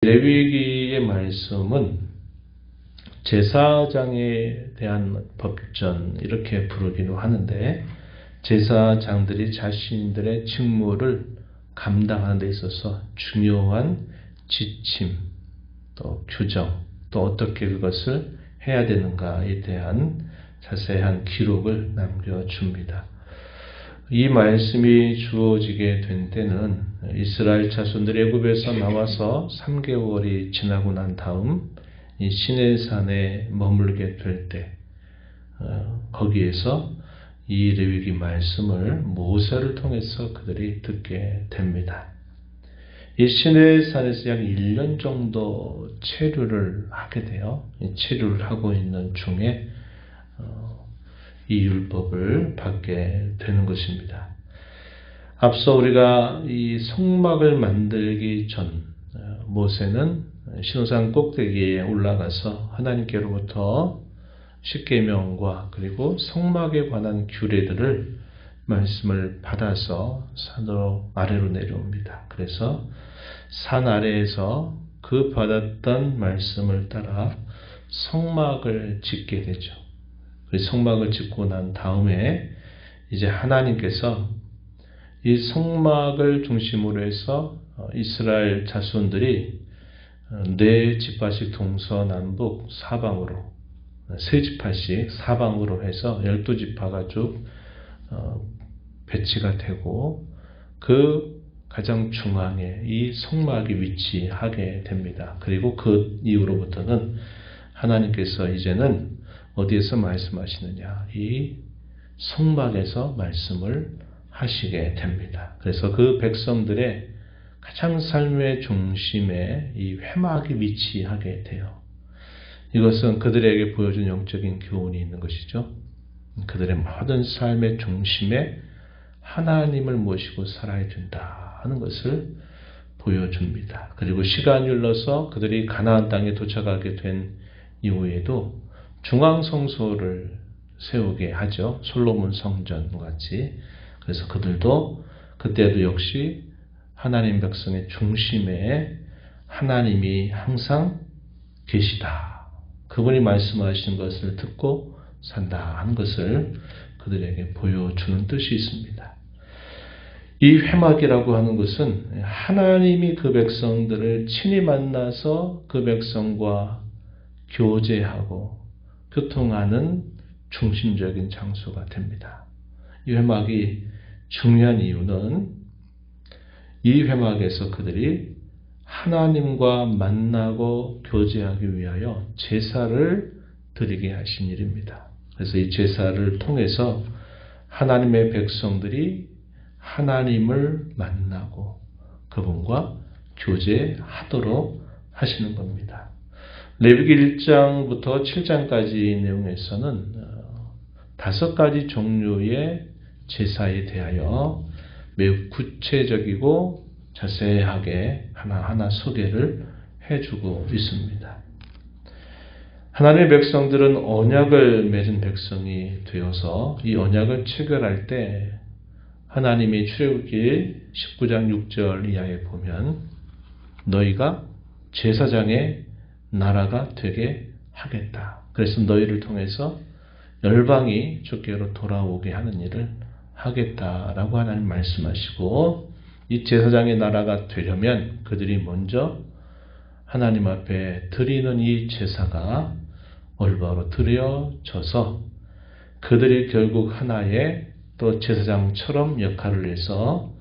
레위기의 말씀은 제사장에 대한 법전 이렇게 부르기도 하는데, 제사장들이 자신들의 직무를 감당하는 데 있어서 중요한 지침, 또 규정, 또 어떻게 그것을 해야 되는가에 대한 자세한 기록을 남겨줍니다. 이 말씀이 주어지게 된 때는 이스라엘 자손들이 애굽에서 나와서 3개월이 지나고 난 다음 이 시내산에 머물게 될 때, 거기에서 이 레위기 말씀을 모세를 통해서 그들이 듣게 됩니다. 이 시내산에서 약 1년 정도 체류를 하게 돼요. 체류를 하고 있는 중에 이 율법을 받게 되는 것입니다. 앞서 우리가 이 성막을 만들기 전 모세는 신호산 꼭대기에 올라가서 하나님께로부터 십계명과 그리고 성막에 관한 규례들을 말씀을 받아서 산으로 아래로 내려옵니다. 그래서 산 아래에서 그 받았던 말씀을 따라 성막을 짓게 되죠. 성막을 짓고 난 다음에 이제 하나님께서 이 성막을 중심으로 해서 이스라엘 자손들이 네 지파씩 동서남북 사방으로, 세 지파씩 사방으로 해서 12지파가 쭉 배치가 되고, 그 가장 중앙에 이 성막이 위치하게 됩니다. 그리고 그 이후로부터는 하나님께서 이제는 어디에서 말씀하시느냐, 이 성막에서 말씀을 하시게 됩니다. 그래서 그 백성들의 가장 삶의 중심에 이 회막이 위치하게 돼요. 이것은 그들에게 보여준 영적인 교훈이 있는 것이죠. 그들의 모든 삶의 중심에 하나님을 모시고 살아야 된다 하는 것을 보여줍니다. 그리고 시간이 흘러서 그들이 가나안 땅에 도착하게 된 이후에도 중앙성소를 세우게 하죠. 솔로몬 성전 같이. 그래서 그들도 그때도 역시 하나님 백성의 중심에 하나님이 항상 계시다, 그분이 말씀하시는 것을 듣고 산다 하는 것을 그들에게 보여주는 뜻이 있습니다. 이 회막이라고 하는 것은 하나님이 그 백성들을 친히 만나서 그 백성과 교제하고 교통하는 중심적인 장소가 됩니다. 이 회막이 중요한 이유는 이 회막에서 그들이 하나님과 만나고 교제하기 위하여 제사를 드리게 하신 일입니다. 그래서 이 제사를 통해서 하나님의 백성들이 하나님을 만나고 그분과 교제하도록 하시는 겁니다. 레위기 1장부터 7장까지 내용에서는 5가지 종류의 제사에 대하여 매우 구체적이고 자세하게 하나하나 소개를 해주고 있습니다. 하나님의 백성들은 언약을 맺은 백성이 되어서 이 언약을 체결할 때 하나님이 출애굽기 19장 6절 이하에 보면 너희가 제사장의 나라가 되게 하겠다. 그래서 너희를 통해서 열방이 주께로 돌아오게 하는 일을 하겠다라고 하나님 말씀하시고, 이 제사장의 나라가 되려면 그들이 먼저 하나님 앞에 드리는 이 제사가 올바로 드려져서 그들이 결국 하나의 또 제사장처럼 역할을 해서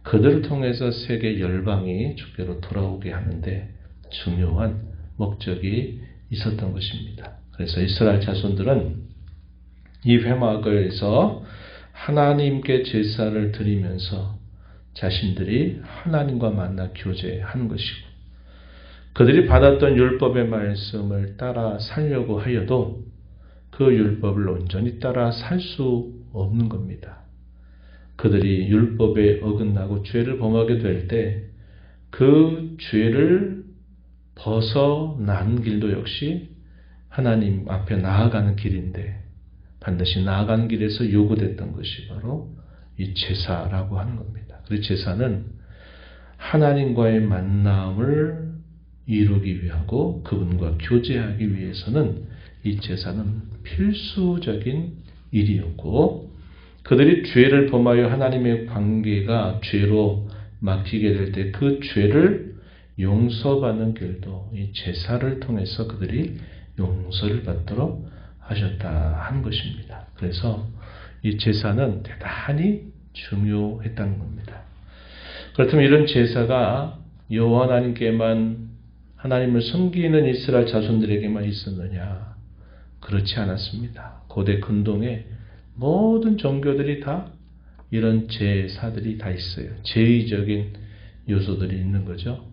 그들을 통해서 세계 열방이 주께로 돌아오게 하는데 중요한 목적이 있었던 것입니다. 그래서 이스라엘 자손들은 이 회막에서 하나님께 제사를 드리면서 자신들이 하나님과 만나 교제하는 것이고, 그들이 받았던 율법의 말씀을 따라 살려고 하여도 그 율법을 온전히 따라 살 수 없는 겁니다. 그들이 율법에 어긋나고 죄를 범하게 될 때 그 죄를 벗어난 길도 역시 하나님 앞에 나아가는 길인데, 반드시 나아가는 길에서 요구됐던 것이 바로 이 제사라고 하는 겁니다. 그리고 제사는 하나님과의 만남을 이루기 위하고 그분과 교제하기 위해서는 이 제사는 필수적인 일이었고, 그들이 죄를 범하여 하나님의 관계가 죄로 막히게 될 때 그 죄를 용서받는 길도 이 제사를 통해서 그들이 용서를 받도록 하셨다 하는 것입니다. 그래서 이 제사는 대단히 중요했다는 겁니다. 그렇다면 이런 제사가 여호와 하나님께만, 하나님을 섬기는 이스라엘 자손들에게만 있었느냐? 그렇지 않았습니다. 고대 근동에 모든 종교들이 다 이런 제사들이 다 있어요. 제의적인 요소들이 있는 거죠.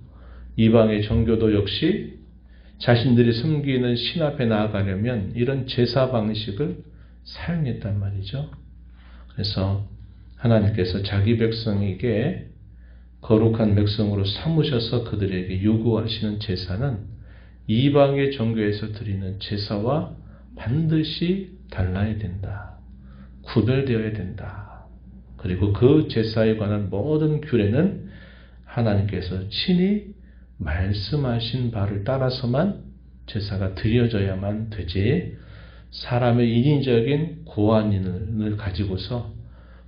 이방의 종교도 역시 자신들이 섬기는 신 앞에 나아가려면 이런 제사 방식을 사용했단 말이죠. 그래서 하나님께서 자기 백성에게 거룩한 백성으로 삼으셔서 그들에게 요구하시는 제사는 이방의 종교에서 드리는 제사와 반드시 달라야 된다. 구별되어야 된다. 그리고 그 제사에 관한 모든 규례는 하나님께서 친히 말씀하신 바를 따라서만 제사가 드려져야만 되지, 사람의 인위적인 고안을 가지고서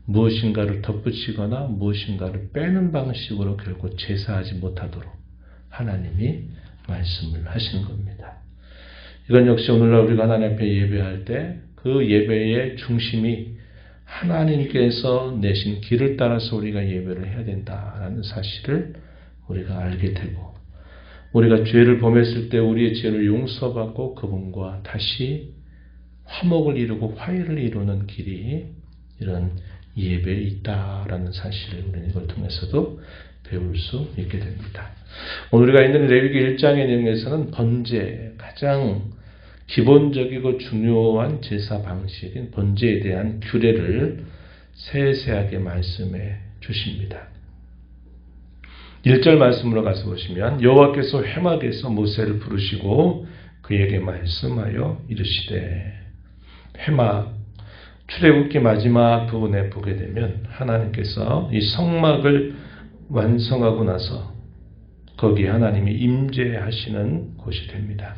무엇인가를 덧붙이거나 무엇인가를 빼는 방식으로 결국 제사하지 못하도록 하나님이 말씀을 하시는 겁니다. 이건 역시 오늘날 우리가 하나님 앞에 예배할 때 그 예배의 중심이 하나님께서 내신 길을 따라서 우리가 예배를 해야 된다라는 사실을 우리가 알게 되고, 우리가 죄를 범했을 때 우리의 죄를 용서받고 그분과 다시 화목을 이루고 화해를 이루는 길이 이런 예배에 있다라는 사실을 우리는 이걸 통해서도 배울 수 있게 됩니다. 오늘 우리가 있는 레위기 1장의 내용에서는 번제, 가장 기본적이고 중요한 제사 방식인 번제에 대한 규례를 세세하게 말씀해 주십니다. 1절 말씀으로 가서 보시면 여호와께서 회막에서 모세를 부르시고 그에게 말씀하여 이르시되, 회막, 출애굽기 마지막 부분에 보게 되면 하나님께서 이 성막을 완성하고 나서 거기에 하나님이 임재하시는 곳이 됩니다.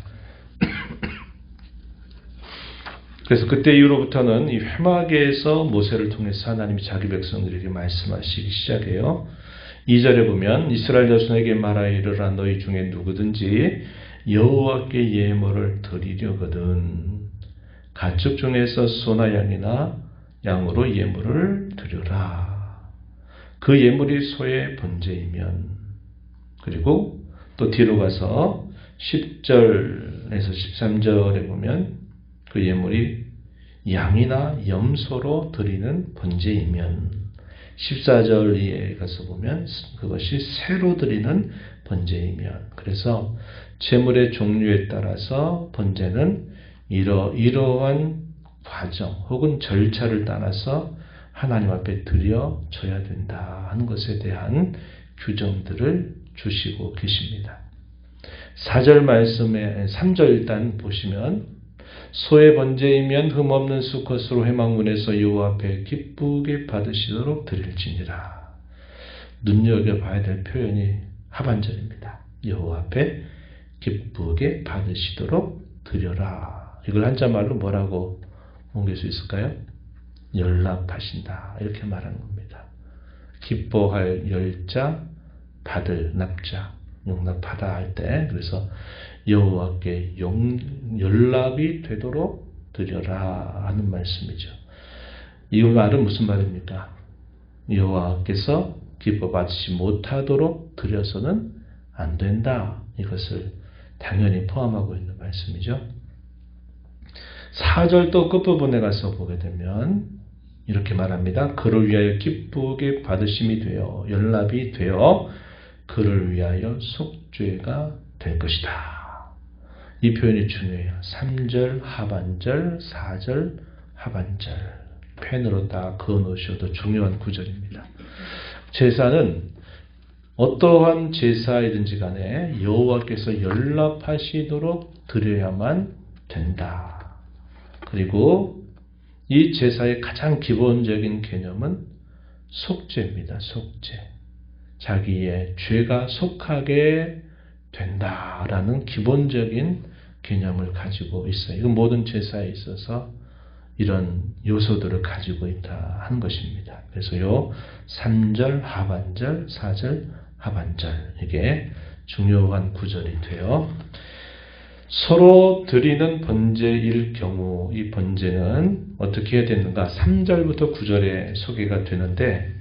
그래서 그때 이후로부터는 이 회막에서 모세를 통해서 하나님이 자기 백성들에게 말씀하시기 시작해요. 2절에 보면 이스라엘 자손에게 말하이르라, 너희 중에 누구든지 여호와께 예물을 드리려거든 가축 중에서 소나 양이나 양으로 예물을 드려라. 그 예물이 소의 번제이면, 그리고 또 뒤로 가서 10절에서 13절에 보면 그 예물이 양이나 염소로 드리는 번제이면, 14절에 가서 보면 그것이 새로 드리는 번제이면, 그래서 제물의 종류에 따라서 번제는 이러한 과정 혹은 절차를 따라서 하나님 앞에 드려져야 된다 하는 것에 대한 규정들을 주시고 계십니다. 4절 말씀에 3절 일단 보시면 소의 번제이면 흠없는 수컷으로 회막문에서 여호와 앞에 기쁘게 받으시도록 드릴지니라. 눈여겨봐야 될 표현이 하반절입니다. 여호와 앞에 기쁘게 받으시도록 드려라. 이걸 한자말로 뭐라고 옮길 수 있을까요? 연락하신다, 이렇게 말하는 겁니다. 기뻐할 열자, 받을 납자, 용납하다 할 때, 그래서 여호와께 연락이 되도록 드려라 하는 말씀이죠. 이 말은 무슨 말입니까? 여호와께서 기뻐 받으시 못하도록 드려서는 안 된다, 이것을 당연히 포함하고 있는 말씀이죠. 4절 또 끝부분에 가서 보게 되면 이렇게 말합니다. 그를 위하여 기쁘게 받으심이 되어 연락이 되어 그를 위하여 속죄가 될 것이다. 이 표현이 중요해요. 3절 하반절, 4절 하반절. 펜으로 딱 그어놓으셔도 중요한 구절입니다. 제사는 어떠한 제사이든지 간에 여호와께서 연락하시도록 드려야만 된다. 그리고 이 제사의 가장 기본적인 개념은 속죄입니다. 속죄. 자기의 죄가 속하게 된다라는 기본적인 개념을 가지고 있어요. 이건 모든 제사에 있어서 이런 요소들을 가지고 있다 하는 것입니다. 그래서 요 3절 하반절, 4절 하반절, 이게 중요한 구절이 돼요. 서로 드리는 번제일 경우, 이 번제는 어떻게 해야 되는가? 3절부터 9절에 소개가 되는데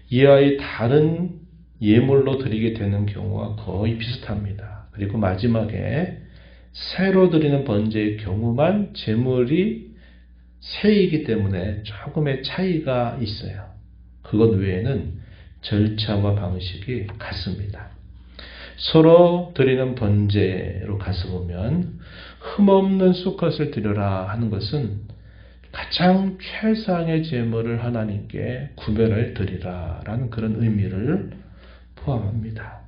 이와의 다른 예물로 드리게 되는 경우와 거의 비슷합니다. 그리고 마지막에 새로 드리는 번제의 경우만 제물이 새이기 때문에 조금의 차이가 있어요. 그것 외에는 절차와 방식이 같습니다. 서로 드리는 번제로 가서 보면 흠없는 수컷을 드려라 하는 것은 가장 최상의 제물을 하나님께 구별해 드리라 라는 그런 의미를 포함합니다.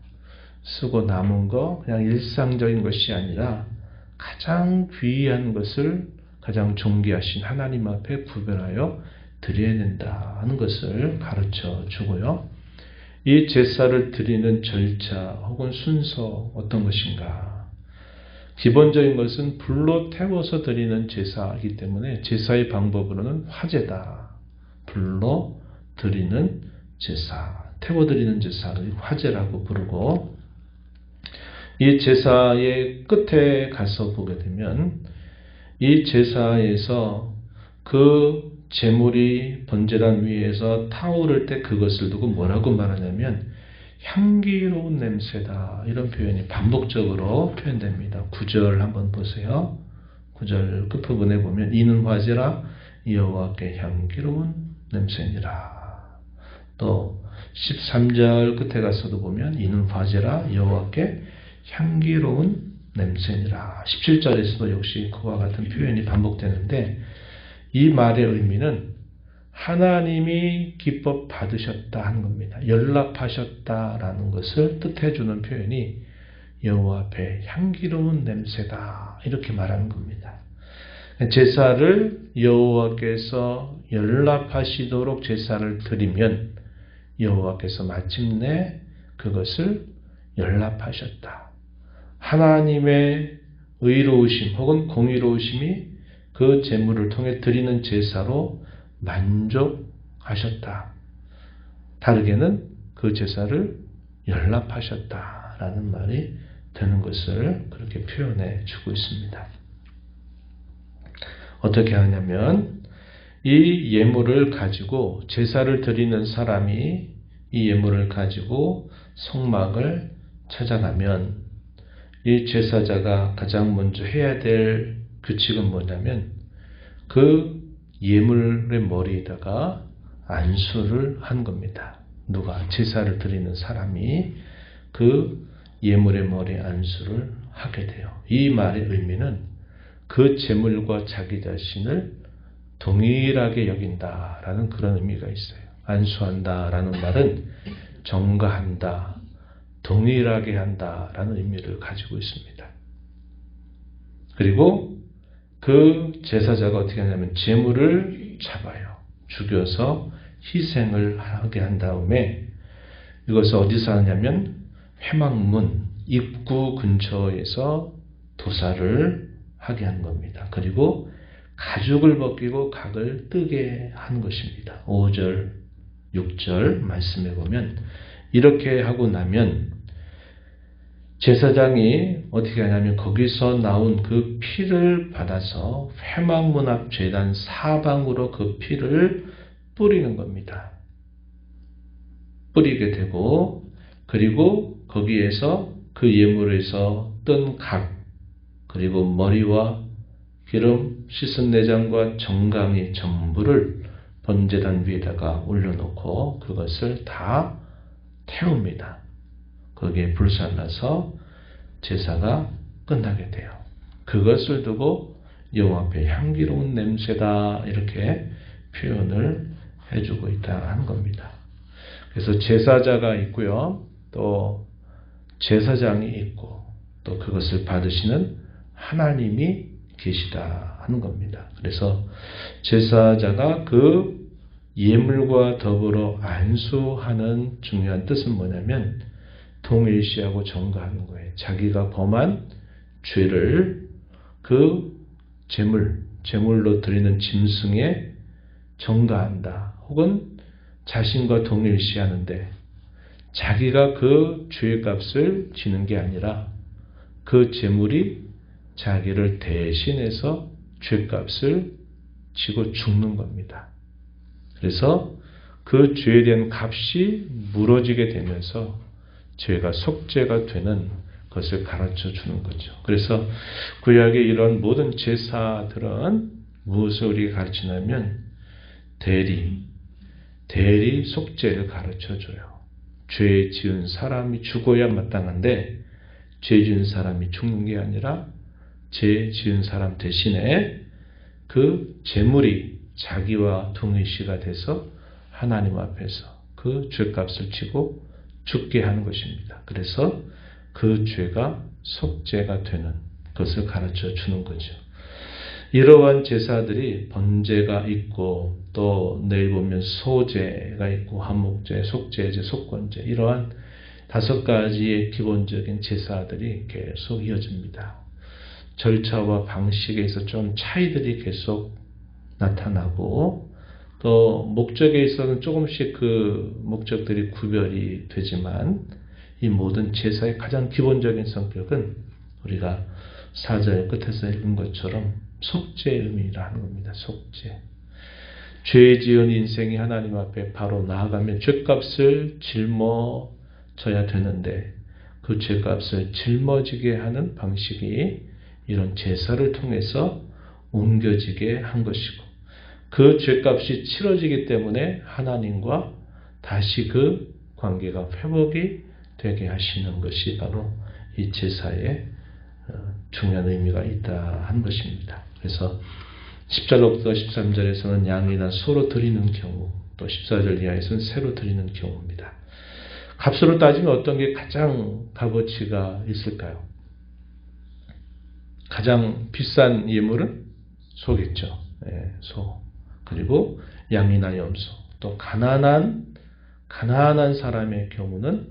쓰고 남은 거 그냥 일상적인 것이 아니라 가장 귀한 것을 가장 존귀하신 하나님 앞에 구별하여 드려야 된다 하는 것을 가르쳐 주고요. 이 제사를 드리는 절차 혹은 순서 어떤 것인가? 기본적인 것은 불로 태워서 드리는 제사이기 때문에 제사의 방법으로는 화제다. 불로 드리는 제사, 태워드리는 제사를 화제라고 부르고, 이 제사의 끝에 가서 보게 되면 이 제사에서 그 제물이 번제단 위에서 타오를 때 그것을 두고 뭐라고 말하냐면 향기로운 냄새다, 이런 표현이 반복적으로 표현됩니다. 9절 한번 보세요. 9절 끝부분에 보면 이는 화제라 여호와께 향기로운 냄새니라. 또 13절 끝에 가서도 보면 이는 화제라 여호와께 향기로운 냄새니라. 17절에서도 역시 그와 같은 표현이 반복되는데 이 말의 의미는 하나님이 기뻐 받으셨다 하는 겁니다. 연락하셨다라는 것을 뜻해주는 표현이 여호와 앞에 향기로운 냄새다, 이렇게 말하는 겁니다. 제사를 여호와께서 연락하시도록 제사를 드리면 여호와께서 마침내 그것을 연락하셨다. 하나님의 의로우심 혹은 공의로우심이 그 제물을 통해 드리는 제사로 만족하셨다. 다르게는 그 제사를 연락하셨다라는 말이 되는 것을 그렇게 표현해 주고 있습니다. 어떻게 하냐면 이 예물을 가지고 제사를 드리는 사람이 이 예물을 가지고 성막을 찾아가면 이 제사자가 가장 먼저 해야 될 규칙은 뭐냐면 그 예물의 머리에다가 안수를 한 겁니다. 누가? 제사를 드리는 사람이 그 예물의 머리에 안수를 하게 돼요. 이 말의 의미는 그 제물과 자기 자신을 동일하게 여긴다라는 그런 의미가 있어요. 안수한다라는 말은 정가한다, 동일하게 한다라는 의미를 가지고 있습니다. 그리고 그 제사자가 어떻게 하냐면 제물을 잡아요. 죽여서 희생을 하게 한 다음에 이것을 어디서 하냐면 회막문 입구 근처에서 도사를 하게 한 겁니다. 그리고 가죽을 벗기고 각을 뜨게 한 것입니다. 5절, 6절 말씀해 보면 이렇게 하고 나면 제사장이 어떻게 하냐면 거기서 나온 그 피를 받아서 회막문 앞 제단 사방으로 그 피를 뿌리는 겁니다. 뿌리게 되고, 그리고 거기에서 그 예물에서 뜬 각, 그리고 머리와 기름, 씻은 내장과 정강이 전부를 번제단 위에다가 올려놓고 그것을 다 태웁니다. 거기에 불살라서 제사가 끝나게 돼요. 그것을 두고 여호와 앞에 향기로운 냄새다, 이렇게 표현을 해주고 있다 하는 겁니다. 그래서 제사자가 있고요, 또 제사장이 있고, 또 그것을 받으시는 하나님이 계시다 하는 겁니다. 그래서 제사자가 그 예물과 더불어 안수하는 중요한 뜻은 뭐냐면 동일시하고 전가하는 거예요. 자기가 범한 죄를 그 제물로 드리는 짐승에 전가한다. 혹은 자신과 동일시하는데 자기가 그 죄값을 지는 게 아니라 그 제물이 자기를 대신해서 죄값을 지고 죽는 겁니다. 그래서 그 죄에 대한 값이 물어지게 되면서 죄가 속죄가 되는 것을 가르쳐 주는 거죠. 그래서 구약의 이런 모든 제사들은 무엇을 우리에게 가르치냐면 대리 속죄를 가르쳐 줘요. 죄 지은 사람이 죽어야 마땅한데 죄 지은 사람이 죽는 게 아니라 죄 지은 사람 대신에 그 제물이 자기와 동일시가 돼서 하나님 앞에서 그 죄값을 지고 죽게 하는 것입니다. 그래서 그 죄가 속죄가 되는 것을 가르쳐 주는 거죠. 이러한 제사들이 번제가 있고 또 내일 보면 소제가 있고 화목제, 속죄제, 속건제 이러한 5가지의 기본적인 제사들이 계속 이어집니다. 절차와 방식에서 좀 차이들이 계속 나타나고 또 목적에 있어서는 조금씩 그 목적들이 구별이 되지만 이 모든 제사의 가장 기본적인 성격은 우리가 4절 끝에서 읽은 것처럼 속죄의 의미라 하는 겁니다. 속죄. 죄 지은 인생이 하나님 앞에 바로 나아가면 죄값을 짊어져야 되는데 그 죄값을 짊어지게 하는 방식이 이런 제사를 통해서 옮겨지게 한 것이고 그 죄값이 치러지기 때문에 하나님과 다시 그 관계가 회복이 되게 하시는 것이 바로 이 제사의 중요한 의미가 있다 하는 것입니다. 그래서 10절로부터 13절에서는 양이나 소로 드리는 경우 또 14절 이하에서는 새로 드리는 경우입니다. 값으로 따지면 어떤 게 가장 값어치가 있을까요? 가장 비싼 예물은 소겠죠. 소. 그리고 양이나 염소. 또 가난한 사람의 경우는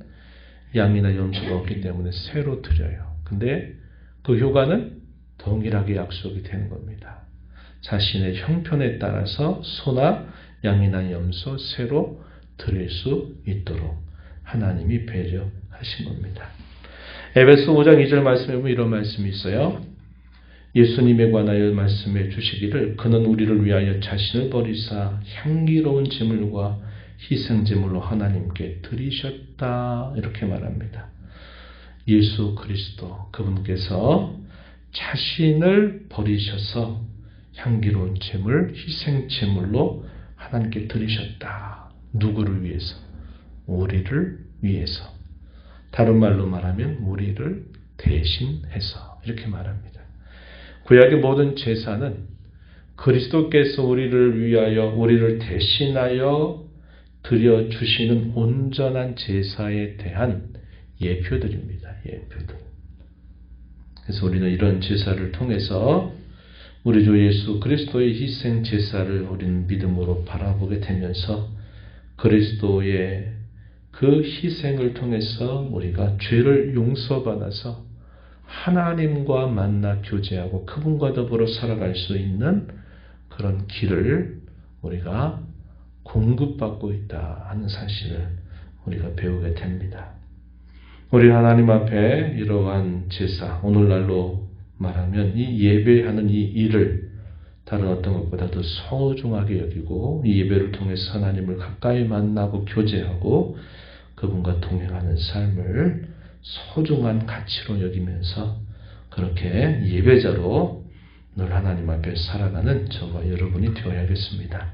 양이나 염소가 없기 때문에 새로 드려요. 근데 그 효과는 동일하게 약속이 되는 겁니다. 자신의 형편에 따라서 소나 양이나 염소 새로 드릴 수 있도록 하나님이 배려하신 겁니다. 에베소 5장 2절 말씀에 보면 이런 말씀이 있어요. 예수님에 관하여 말씀해 주시기를 그는 우리를 위하여 자신을 버리사 향기로운 제물과 희생제물로 하나님께 드리셨다 이렇게 말합니다. 예수 그리스도 그분께서 자신을 버리셔서 향기로운 제물, 희생제물로 하나님께 드리셨다. 누구를 위해서? 우리를 위해서. 다른 말로 말하면 우리를 대신해서 이렇게 말합니다. 구약의 모든 제사는 그리스도께서 우리를 위하여 우리를 대신하여 드려주시는 온전한 제사에 대한 예표들입니다. 예표들. 그래서 우리는 이런 제사를 통해서 우리 주 예수 그리스도의 희생 제사를 우리는 믿음으로 바라보게 되면서 그리스도의 그 희생을 통해서 우리가 죄를 용서받아서 하나님과 만나 교제하고 그분과 더불어 살아갈 수 있는 그런 길을 우리가 공급받고 있다 하는 사실을 우리가 배우게 됩니다. 우리 하나님 앞에 이러한 제사, 오늘날로 말하면 이 예배하는 이 일을 다른 어떤 것보다도 소중하게 여기고 이 예배를 통해서 하나님을 가까이 만나고 교제하고 그분과 동행하는 삶을 소중한 가치로 여기면서 그렇게 예배자로 늘 하나님 앞에 살아가는 저와 여러분이 되어야겠습니다.